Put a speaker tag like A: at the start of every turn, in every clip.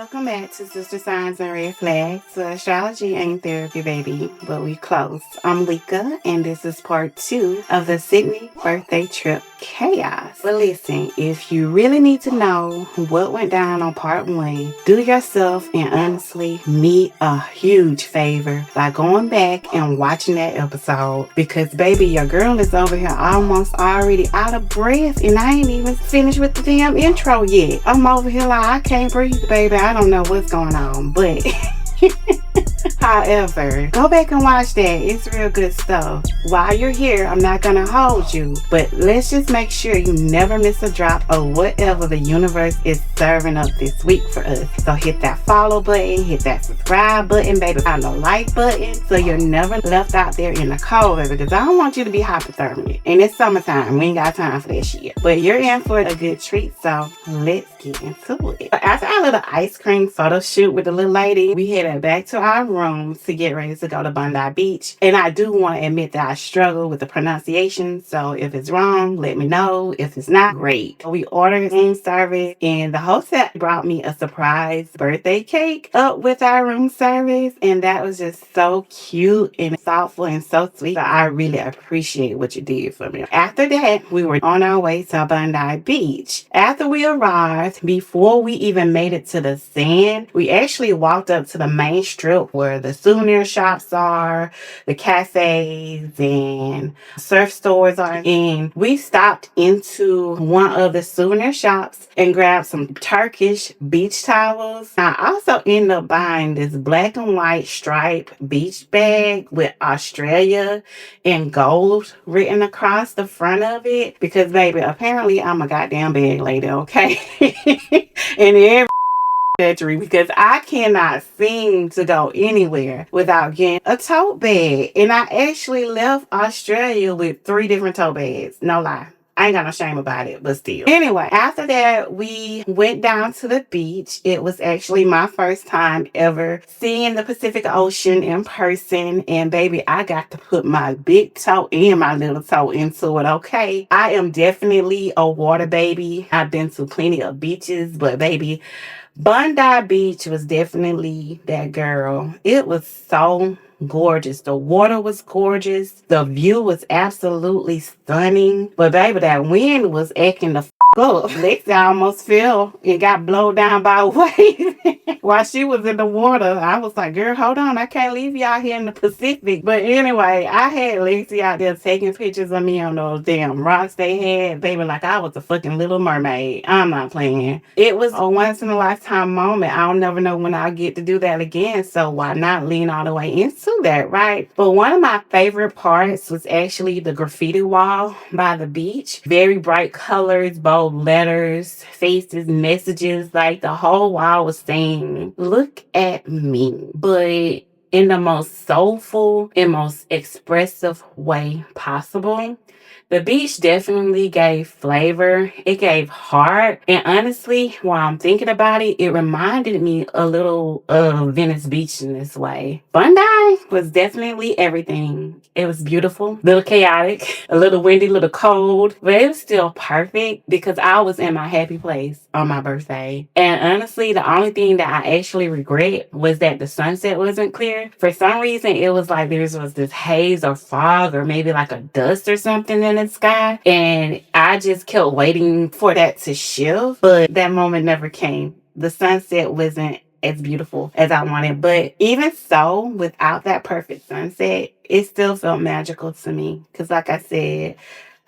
A: Welcome back to Sister Signs and Red Flags. So astrology ain't therapy, baby, but we close. I'm Lika, and this is part 2 of the Sydney birthday trip chaos. But listen, if you really need to know what went down on part 1, do yourself and honestly me a huge favor by going back and watching that episode, because baby, your girl is over here almost already out of breath, and I ain't even finished with the damn intro yet. I'm over here like I can't breathe, baby. I don't know what's going on, but however, go back and watch that. It's real good stuff. While you're here, I'm not gonna hold you, but let's just make sure you never miss a drop of whatever the universe is serving up this week for us. So hit that follow button, hit that subscribe button, baby, and the like button, so you're never left out there in the cold, baby, because I don't want you to be hypothermic. And it's summertime. We ain't got time for that shit. But you're in for a good treat, so let's get into it. After our little ice cream photo shoot with the little lady, we headed back to our rooms to get ready to go to Bondi Beach. And I do want to admit that I struggle with the pronunciation, so if it's wrong, let me know. If it's not, great. We ordered room service, and the hotel brought me a surprise birthday cake up with our room service, and that was just so cute and thoughtful and so sweet. So I really appreciate what you did for me. After that, we were on our way to Bondi Beach. After we arrived, before we even made it to the sand, we actually walked up to the main strip where the souvenir shops are, the cafes and surf stores are, and we stopped into one of the souvenir shops and grabbed some Turkish beach towels. I also ended up buying this black and white striped beach bag with Australia in gold written across the front of it, because baby, apparently I'm a goddamn bag lady, okay? And every because I cannot seem to go anywhere without getting a tote bag. And I actually left Australia with 3 different tote bags. No lie. I ain't got no shame about it, but still. Anyway, after that, we went down to the beach. It was actually my first time ever seeing the Pacific Ocean in person. And baby, I got to put my big toe and my little toe into it, okay? I am definitely a water baby. I've been to plenty of beaches, but baby, Bondi Beach was definitely that girl. It was so gorgeous. The water was gorgeous. The view was absolutely stunning. But baby, that wind was acting the up. Lexi almost fell and got blown down by a wave while she was in the water. I was like, girl, hold on. I can't leave you out here in the Pacific. But anyway, I had Lexi out there taking pictures of me on those damn rocks they had. Baby, like I was a fucking little mermaid. I'm not playing. It was a once in a lifetime moment. I'll never know when I'll get to do that again. So why not lean all the way into that, right? But one of my favorite parts was actually the graffiti wall by the beach. Very bright colors, bold letters, faces, messages. Like the whole wall was saying, look at me. But in the most soulful and most expressive way possible. The beach definitely gave flavor. It gave heart. And honestly, while I'm thinking about it, it reminded me a little of Venice Beach in this way. Bondi was definitely everything. It was beautiful, a little chaotic, a little windy, a little cold, but it was still perfect because I was in my happy place on my birthday. And honestly, the only thing that I actually regret was that the sunset wasn't clear. For some reason, it was like there was this haze or fog or maybe like a dust or something in the sky. And I just kept waiting for that to shift, but that moment never came. The sunset wasn't as beautiful as I wanted. But even so, without that perfect sunset, it still felt magical to me. Because like I said,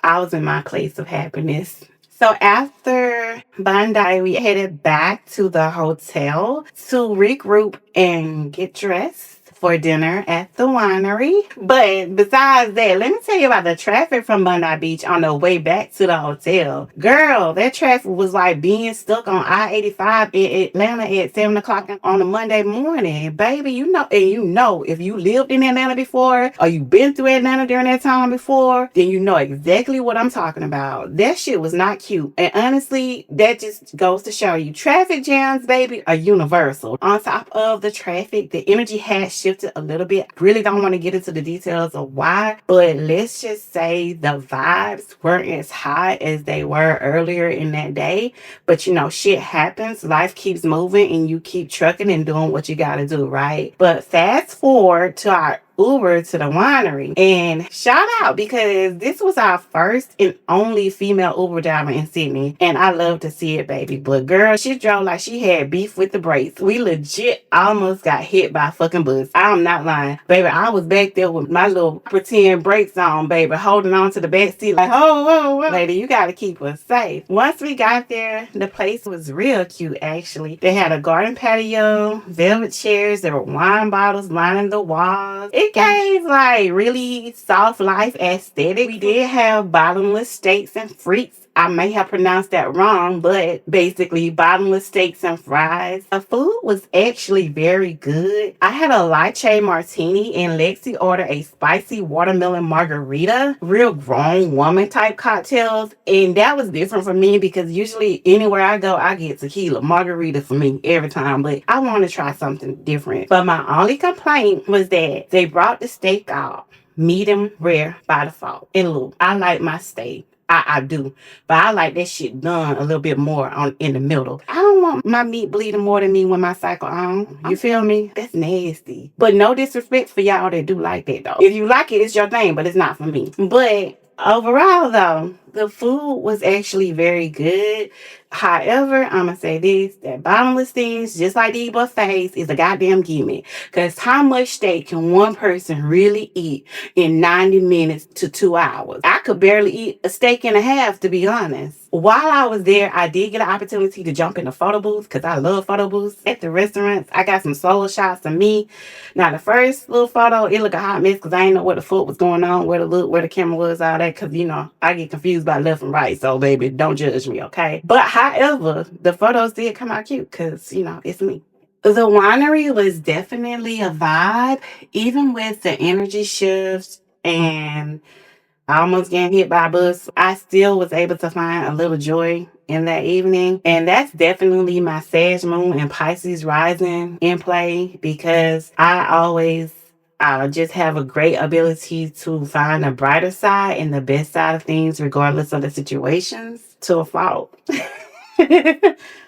A: I was in my place of happiness. So after Bondi, we headed back to the hotel to regroup and get dressed for dinner at the winery. But besides that, let me tell you about the traffic from Bondi Beach on the way back to the hotel. Girl, that traffic was like being stuck on I-85 in Atlanta at 7 o'clock on a Monday morning. Baby, you know, if you lived in Atlanta before or you've been through Atlanta during that time before, then you know exactly what I'm talking about. That shit was not cute. And honestly, that just goes to show you traffic jams, baby, are universal. On top of the traffic, the energy has shifted a little bit. Really don't want to get into the details of why, but let's just say the vibes weren't as high as they were earlier in that day. But you know, shit happens. Life keeps moving and you keep trucking and doing what you got to do, right? But fast forward to our Uber to the winery, and shout out because this was our first and only female Uber driver in Sydney, and I love to see it, baby. But girl, she drove like she had beef with the brakes. We legit almost got hit by a fucking bus. I'm not lying, baby. I was back there with my little pretend brakes on, baby, holding on to the back seat like, oh, lady, you gotta keep us safe. Once we got there, the place was real cute. Actually, they had a garden patio, velvet chairs, there were wine bottles lining the walls. It gave like really soft life aesthetic. We did have bottomless steaks and frites. I may have pronounced that wrong, but basically bottomless steaks and fries. The food was actually very good. I had a lychee martini and Lexi ordered a spicy watermelon margarita. Real grown woman type cocktails. And that was different for me because usually anywhere I go, I get tequila. Margarita for me every time. But I want to try something different. But my only complaint was that they brought the steak out medium rare by default. And look, I like my steak. I do. But I like that shit done a little bit more in the middle. I don't want my meat bleeding more than me when my cycle on. You feel me? That's nasty. But no disrespect for y'all that do like that though. If you like it, it's your thing, but it's not for me. But overall though, the food was actually very good. However, I'm going to say this, that bottomless things, just like these buffets, is a goddamn gimmick. Because how much steak can one person really eat in 90 minutes to 2 hours? I could barely eat a steak and a half, to be honest. While I was there, I did get an opportunity to jump in the photo booth because I love photo booths at the restaurants. I got some solo shots of me. Now, the first little photo, it looked a hot mess because I didn't know what the fuck was going on, where the camera was, all that. Because, you know, I get confused by left and right. So, baby, don't judge me, okay? But however, the photos did come out cute because, you know, it's me. The winery was definitely a vibe, even with the energy shifts and I almost getting hit by a bus. I still was able to find a little joy in that evening. And that's definitely my Sag moon and Pisces rising in play because I always just have a great ability to find the brighter side and the best side of things, regardless of the situations, to a fault.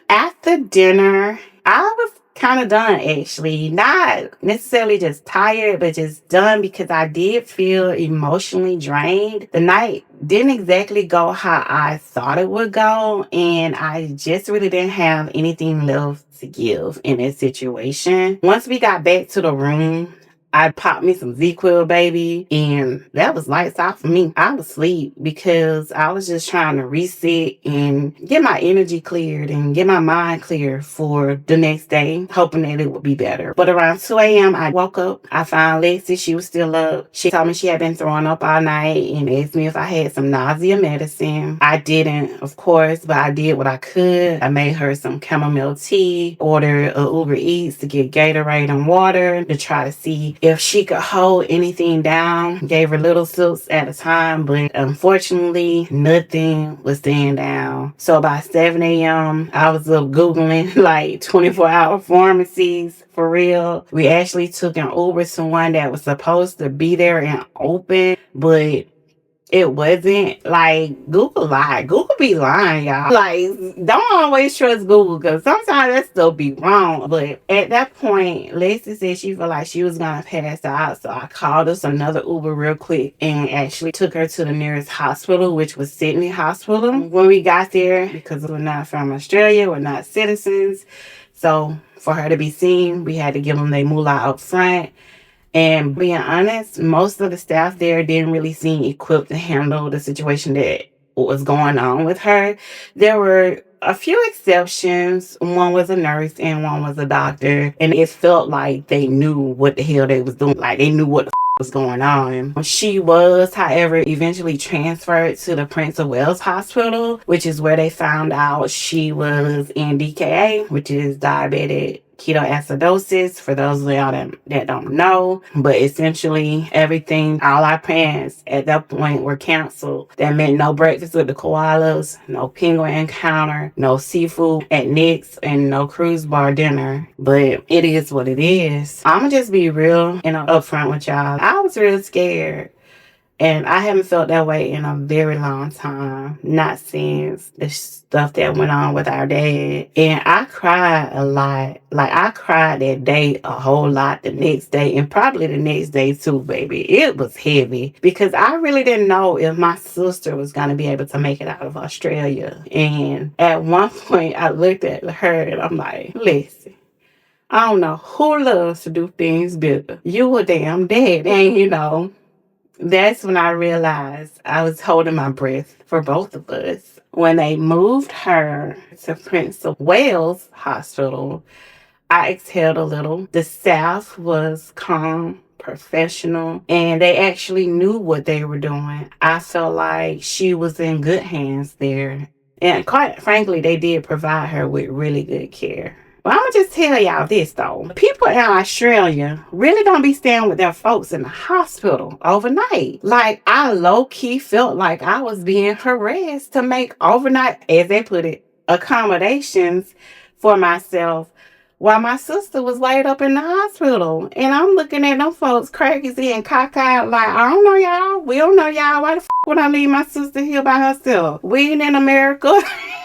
A: After dinner, I was kind of done actually. Not necessarily just tired, but just done because I did feel emotionally drained. The night didn't exactly go how I thought it would go, and I just really didn't have anything left to give in that situation. Once we got back to the room, I popped me some Z-Quil, baby, and that was lights out for me. I was asleep because I was just trying to reset and get my energy cleared and get my mind clear for the next day, hoping that it would be better. But around 2 a.m., I woke up. I found Lexi. She was still up. She told me she had been throwing up all night and asked me if I had some nausea medicine. I didn't, of course, but I did what I could. I made her some chamomile tea, ordered a Uber Eats to get Gatorade and water to try to see if she could hold anything down. Gave her little sips at a time, but unfortunately, nothing was staying down. So by 7 a.m., I was Googling like 24-hour pharmacies for real. We actually took an Uber to one that was supposed to be there and open, but it wasn't. Like, Google lied. Google be lying, y'all. Like, don't always trust Google because sometimes that stuff be wrong. But at that point, Lexi said she felt like she was going to pass out. So I called us another Uber real quick and actually took her to the nearest hospital, which was Sydney Hospital. When we got there, because we're not from Australia, we're not citizens. So for her to be seen, we had to give them their moolah up front. And being honest, most of the staff there didn't really seem equipped to handle the situation that was going on with her. There were a few exceptions. One was a nurse and one was a doctor. And it felt like they knew what the hell they was doing. Like they knew what the was going on. She was, however, eventually transferred to the Prince of Wales Hospital, which is where they found out she was in DKA, which is diabetic ketoacidosis, for those of y'all that don't know. But essentially, everything, all our plans at that point were canceled. That meant no breakfast with the koalas, no penguin encounter, no seafood at Nick's, and no cruise bar dinner. But it is what it is. I'ma just be real and upfront with y'all. I was real scared. And I haven't felt that way in a very long time. Not since the stuff that went on with our dad. And I cried a lot. Like, I cried that day a whole lot, the next day, and probably the next day too, baby. It was heavy because I really didn't know if my sister was going to be able to make it out of Australia. And at one point, I looked at her and I'm like, listen, I don't know who loves to do things better. You a damn dad. And that's when I realized I was holding my breath for both of us. When they moved her to Prince of Wales Hospital, I exhaled a little. The staff was calm, professional, and they actually knew what they were doing. I felt like she was in good hands there. And quite frankly, they did provide her with really good care. Well, I'm going to just tell y'all this, though. People in Australia really don't be staying with their folks in the hospital overnight. Like, I low-key felt like I was being harassed to make overnight, as they put it, accommodations for myself while my sister was laid up in the hospital. And I'm looking at them folks crazy and cockeyed like, I don't know y'all. We don't know y'all. Why the would I leave my sister here by herself? We ain't in America.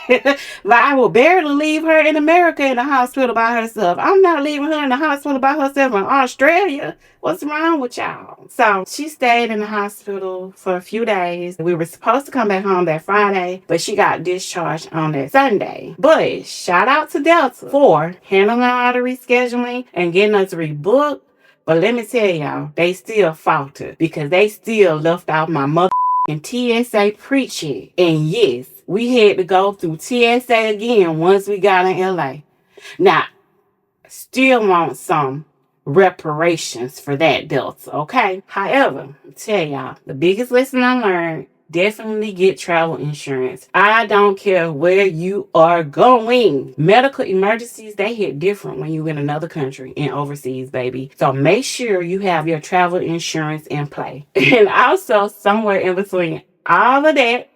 A: Like, I will barely leave her in America in the hospital by herself. I'm not leaving her in the hospital by herself in Australia. What's wrong with y'all? So she stayed in the hospital for a few days. We were supposed to come back home that Friday, but she got discharged on that Sunday. But shout out to Delta for handling all the rescheduling and getting us rebooked. But let me tell y'all, they still faltered because they still left out my mother and TSA preaching. And yes, we had to go through TSA again once we got in LA. Now, still want some reparations for that, Delta, okay? However, I tell y'all, the biggest lesson I learned, definitely get travel insurance. I don't care where you are going. Medical emergencies, they hit different when you in another country and overseas, baby. So make sure you have your travel insurance in play. And also, somewhere in between all of that,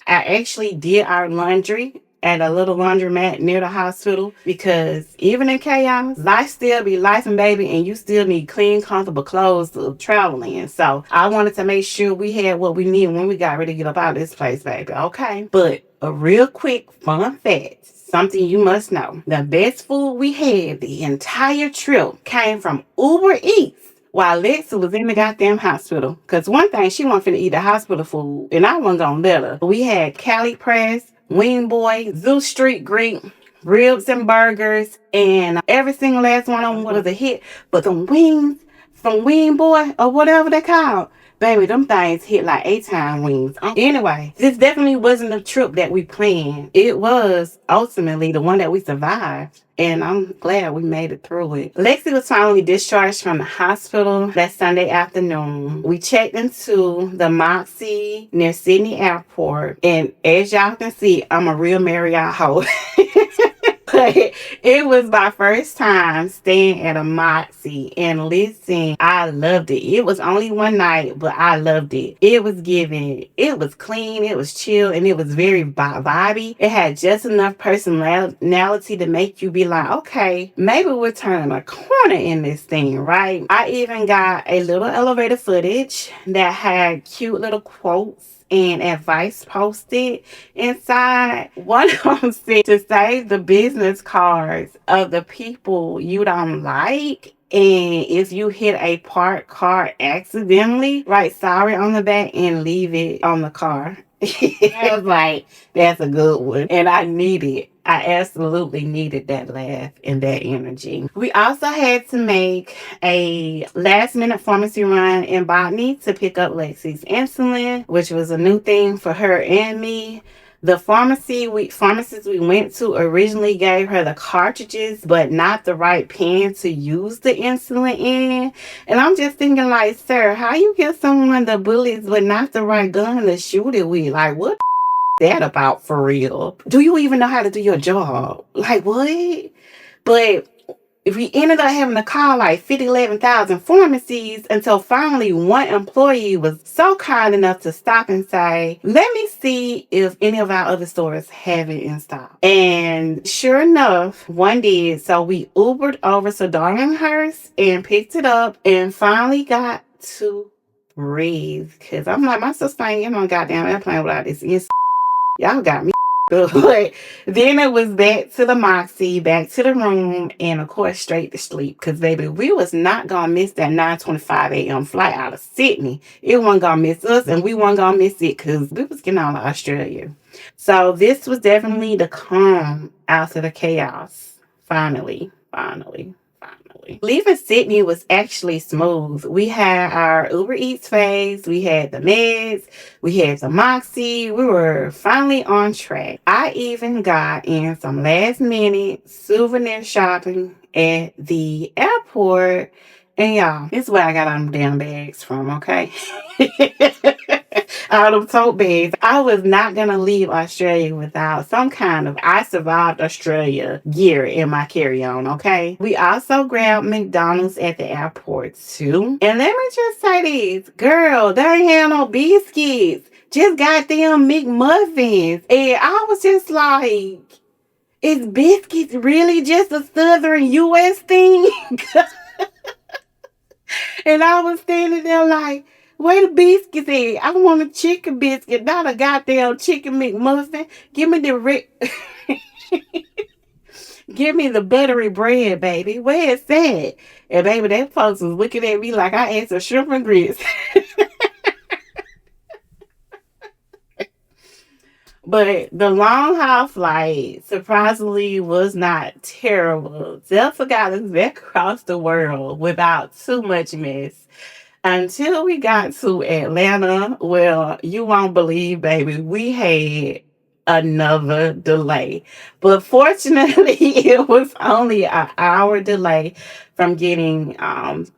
A: I actually did our laundry at a little laundromat near the hospital because even in chaos, life still be life, and baby, and you still need clean, comfortable clothes to travel in. So I wanted to make sure we had what we needed when we got ready to get up out of this place, baby. Okay. But a real quick fun fact, something you must know. The best food we had the entire trip came from Uber Eats while Lexi was in the goddamn hospital. Because one thing, she wasn't finna eat the hospital food, and I wasn't gonna let her. We had Cali Press, Wing Boy, Zoo Street Greek, ribs and burgers, and every single last one of them was a hit. But the wings from Wing Boy, or whatever they called, baby, them things hit like 8-time wings. Anyway, this definitely wasn't the trip that we planned. It was ultimately the one that we survived. And I'm glad we made it through it. Lexi was finally discharged from the hospital that Sunday afternoon. We checked into the Moxie near Sydney Airport. And as y'all can see, I'm a real Marriott hoe. But it was my first time staying at a Moxie. And listen, I loved it. It was only one night, but I loved it. It was giving. It was clean. It was chill. And it was very vibey. It had just enough personality to make you be like, okay, maybe we're turning a corner in this thing, right? I even got a little elevator footage that had cute little quotes and advice posted inside. One of them said to save the business cards of the people you don't like. And if you hit a parked car accidentally, write sorry on the back and leave it on the car. I was like, that's a good one. And I absolutely needed that laugh and that energy. We also had to make a last minute pharmacy run in Bondi to pick up Lexi's insulin, which was a new thing for her and me. The pharmacist we went to originally gave her the cartridges, but not the right pen to use the insulin in. And I'm just thinking like, sir, how you give someone the bullets but not the right gun to shoot it with? Like, what that about for real? Do you even know how to do your job? Like, what? But we ended up having to call like 50, 11,000 pharmacies until finally one employee was so kind enough to stop and say, let me see if any of our other stores have it in stock. And sure enough, one did. So we Ubered over to Darlinghurst and picked it up and finally got to breathe. Because I'm like, my sister ain't getting on a goddamn airplane without this. Y'all got me. But then it was back to the Moxie, back to the room, and of course straight to sleep. Because baby, we was not gonna miss that 9:25 a.m. flight out of Sydney. It wasn't gonna miss us, and we weren't gonna miss it because we was getting out of Australia. So this was definitely the calm after the chaos. Finally. Leaving Sydney was actually smooth. We had our Uber Eats phase, we had the meds, we had the Moxie. We were finally on track. I even got in some last minute souvenir shopping at the airport. And y'all, this is where I got all them damn bags from, okay? All them tote bags. I was not going to leave Australia without some kind of I survived Australia gear in my carry-on, okay? We also grabbed McDonald's at the airport too. And let me just say this, girl, they ain't had no biscuits. Just goddamn McMuffins. And I was just like, is biscuits really just a Southern U.S. thing? And I was standing there like, where the biscuits at? I want a chicken biscuit, not a goddamn chicken McMuffin. Give me the give me the buttery bread, baby. Where is that? And baby, that folks was looking at me like I ate some shrimp and grits. But the long haul flight surprisingly was not terrible. Delta got us back across the world without too much mess. Until we got to Atlanta, well, you won't believe, baby, we had another delay. But fortunately, it was only an hour delay from getting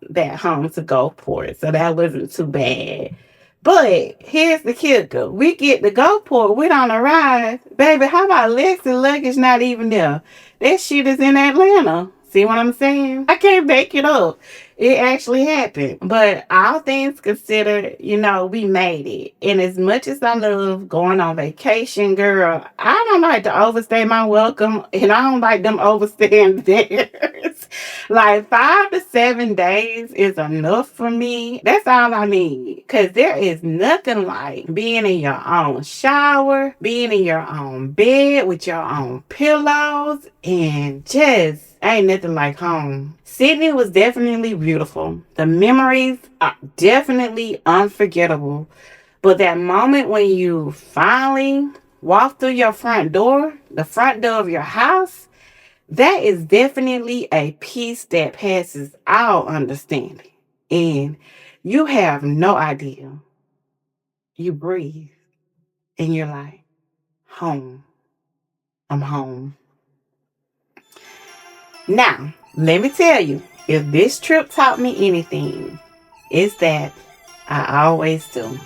A: back home to Gulfport. So that wasn't too bad. But here's the kicker. We get to Gulfport, we don't arrive. Baby, how about Lex and luggage not even there? That shit is in Atlanta. See what I'm saying? I can't make it up. It actually happened. But all things considered, we made it. And as much as I love going on vacation, girl, I don't like to overstay my welcome. And I don't like them overstaying theirs. Like 5 to 7 days is enough for me. That's all I need. Because there is nothing like being in your own shower, being in your own bed with your own pillows, and just ain't nothing like home. Sydney was definitely beautiful. The memories are definitely unforgettable. But that moment when you finally walk through your front door, the front door of your house, that is definitely a peace that passes our understanding. And you have no idea. You breathe and you're like, home. I'm home. Now, let me tell you, if this trip taught me anything, it's that I always do.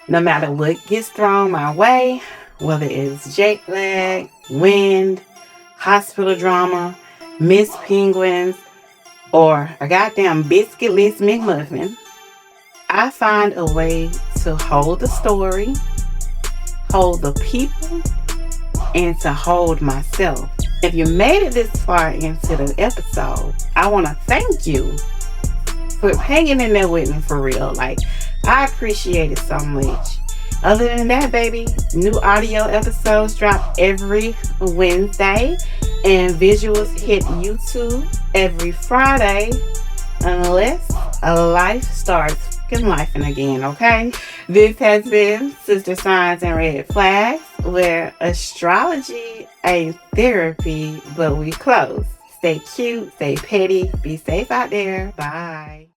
A: No matter what gets thrown my way, whether it's jet lag, wind, hospital drama, missed penguins, or a goddamn biscuitless McMuffin, I find a way to hold the story, hold the people, and to hold myself. If you made it this far into the episode, I want to thank you for hanging in there with me for real. Like, I appreciate it so much. Other than that, baby, new audio episodes drop every Wednesday and visuals hit YouTube every Friday unless a life starts fucking lifing again, okay? This has been Sister Signs and Red Flags, where astrology ain't therapy, but we close. Stay cute, stay petty, be safe out there. Bye.